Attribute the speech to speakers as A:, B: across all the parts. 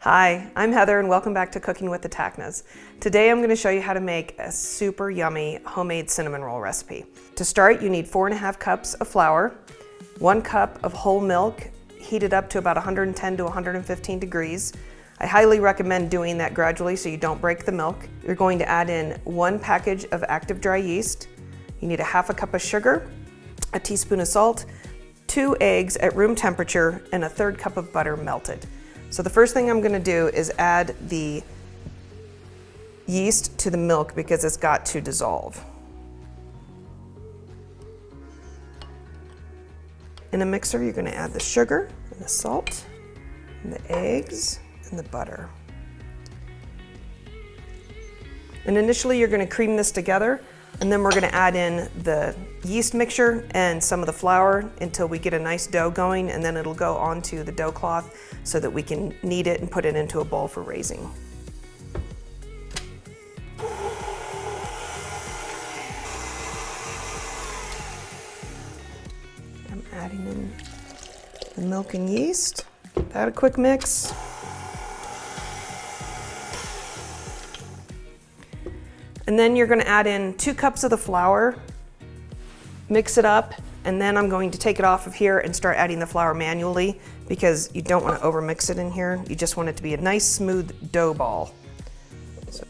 A: Hi, I'm Heather and welcome back to Cooking with the Tachnas. Today I'm going to show you how to make a super yummy homemade cinnamon roll recipe. To start, you need 4.5 cups of flour, 1 cup of whole milk, heated up to about 110 to 115 degrees. I highly recommend doing that gradually so you don't break the milk. You're going to add in 1 package of active dry yeast. You need a 1/2 cup of sugar, a teaspoon of salt, 2 eggs at room temperature, and a 1/3 cup of butter melted. So the first thing I'm going to do is add the yeast to the milk because it's got to dissolve. In a mixer, you're going to add the sugar and the salt and the eggs and the butter. And initially you're going to cream this together, and then we're going to add in the yeast mixture and some of the flour until we get a nice dough going, and then it'll go onto the dough cloth so that we can knead it and put it into a bowl for raising. I'm adding in the milk and yeast. Add a quick mix. And then you're going to add in 2 cups of the flour, mix it up, and then I'm going to take it off of here and start adding the flour manually because you don't want to overmix it in here. You just want it to be a nice smooth dough ball. So.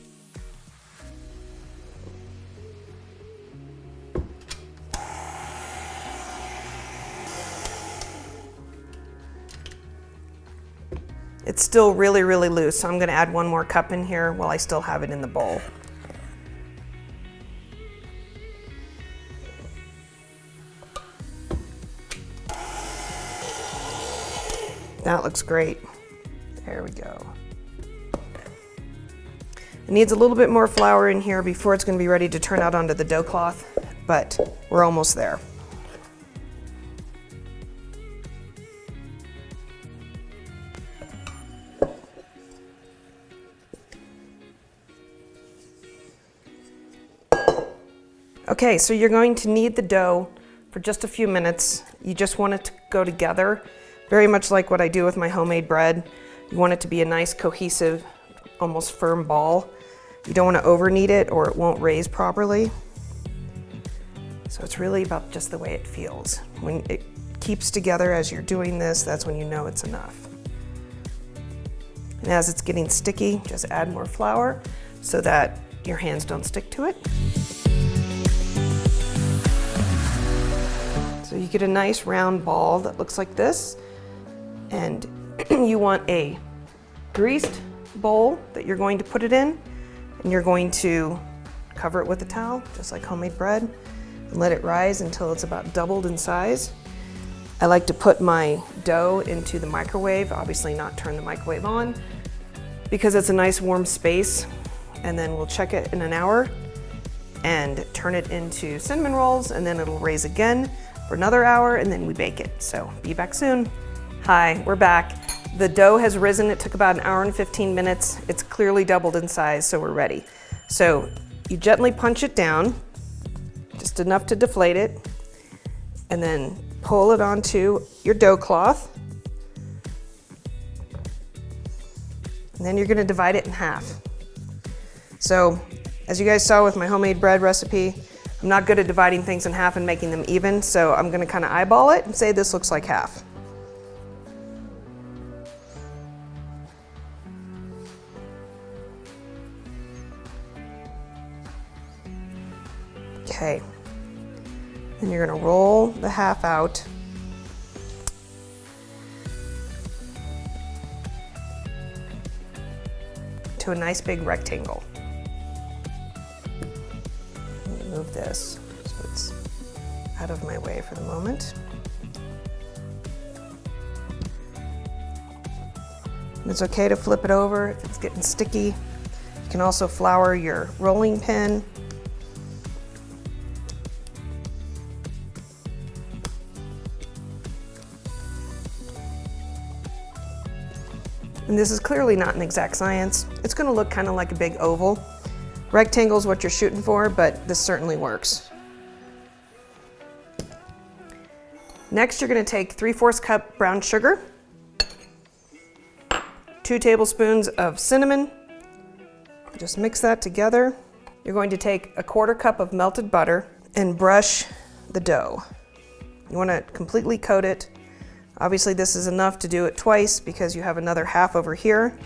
A: It's still really, really loose, so I'm going to add 1 more cup in here while I still have it in the bowl. That looks great. There we go. It needs a little bit more flour in here before it's going to be ready to turn out onto the dough cloth, but we're almost there. Okay, so you're going to knead the dough for just a few minutes. You just want it to go together. Very much like what I do with my homemade bread. You want it to be a nice, cohesive, almost firm ball. You don't want to over knead it or it won't raise properly. So it's really about just the way it feels. When it keeps together as you're doing this, that's when you know it's enough. And as it's getting sticky, just add more flour so that your hands don't stick to it. So you get a nice round ball that looks like this. And you want a greased bowl that you're going to put it in, and you're going to cover it with a towel, just like homemade bread, and let it rise until it's about doubled in size. I like to put my dough into the microwave, obviously not turn the microwave on, because it's a nice warm space, and then we'll check it in an hour and turn it into cinnamon rolls, and then it'll raise again for another hour, and then we bake it. So be back soon. Hi, we're back. The dough has risen. It took about 1 hour and 15 minutes. It's clearly doubled in size, so we're ready. So you gently punch it down, just enough to deflate it, and then pull it onto your dough cloth. And then you're going to divide it in half. So as you guys saw with my homemade bread recipe, I'm not good at dividing things in half and making them even, so I'm going to kind of eyeball it and say this looks like half. Okay, then you're going to roll the half out. To a nice big rectangle. Let me move this so it's out of my way for the moment. And it's okay to flip it over if it's getting sticky. You can also flour your rolling pin. And this is clearly not an exact science. It's going to look kind of like a big oval. Rectangle is what you're shooting for, but this certainly works. Next, you're going to take 3/4 cup brown sugar, 2 tablespoons of cinnamon. Just mix that together. You're going to take a 1/4 cup of melted butter and brush the dough. You want to completely coat it. Obviously this is enough to do it twice because you have another half over here.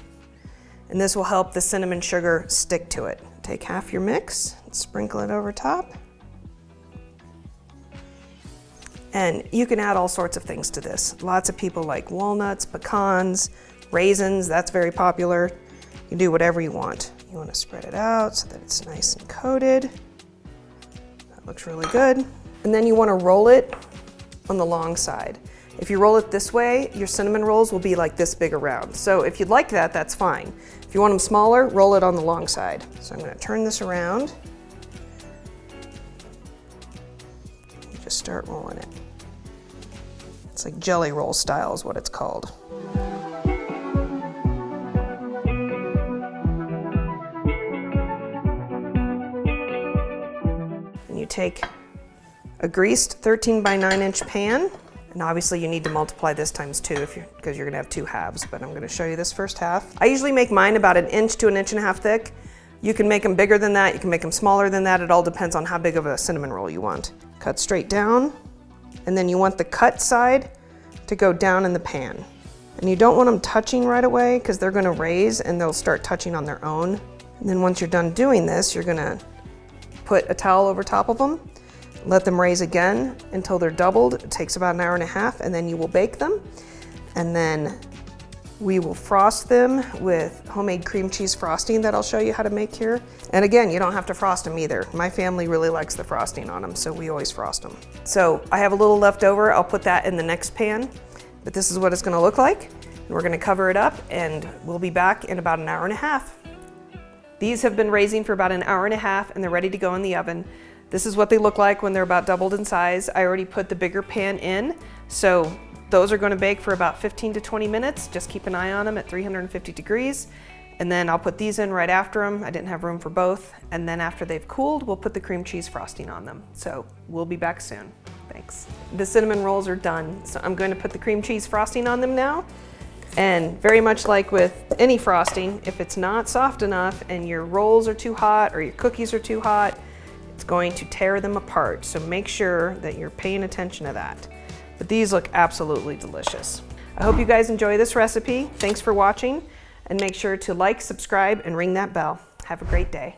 A: And this will help the cinnamon sugar stick to it. Take half your mix and sprinkle it over top. And you can add all sorts of things to this. Lots of people like walnuts, pecans, raisins, that's very popular. You can do whatever you want. You want to spread it out so that it's nice and coated. That looks really good. And then you want to roll it on the long side. If you roll it this way, your cinnamon rolls will be like this big around. So if you'd like that, that's fine. If you want them smaller, roll it on the long side. So I'm going to turn this around. You just start rolling it. It's like jelly roll style is what it's called. And you take a greased 13 by 9 inch pan. And obviously you need to multiply this times 2 because you're gonna have 2 halves, but I'm gonna show you this first half. I usually make mine about 1 inch to 1.5 inches thick. You can make them bigger than that, you can make them smaller than that. It all depends on how big of a cinnamon roll you want. Cut straight down, and then you want the cut side to go down in the pan. And you don't want them touching right away because they're gonna raise and they'll start touching on their own. And then once you're done doing this, you're gonna put a towel over top of them. Let them raise again until they're doubled. It takes about 1.5 hours, and then you will bake them. And then we will frost them with homemade cream cheese frosting that I'll show you how to make here. And again, you don't have to frost them either. My family really likes the frosting on them, so we always frost them. So I have a little left over. I'll put that in the next pan, but this is what it's gonna look like. And we're gonna cover it up, and we'll be back in about 1.5 hours. These have been raising for about 1.5 hours, and they're ready to go in the oven. This is what they look like when they're about doubled in size. I already put the bigger pan in, so those are going to bake for about 15 to 20 minutes. Just keep an eye on them at 350 degrees. And then I'll put these in right after them. I didn't have room for both. And then after they've cooled, we'll put the cream cheese frosting on them. So we'll be back soon. Thanks. The cinnamon rolls are done. So I'm going to put the cream cheese frosting on them now. And very much like with any frosting, if it's not soft enough and your rolls are too hot or your cookies are too hot, it's going to tear them apart, so make sure that you're paying attention to that. But these look absolutely delicious. I hope you guys enjoy this recipe. Thanks for watching, and make sure to like, subscribe, and ring that bell. Have a great day.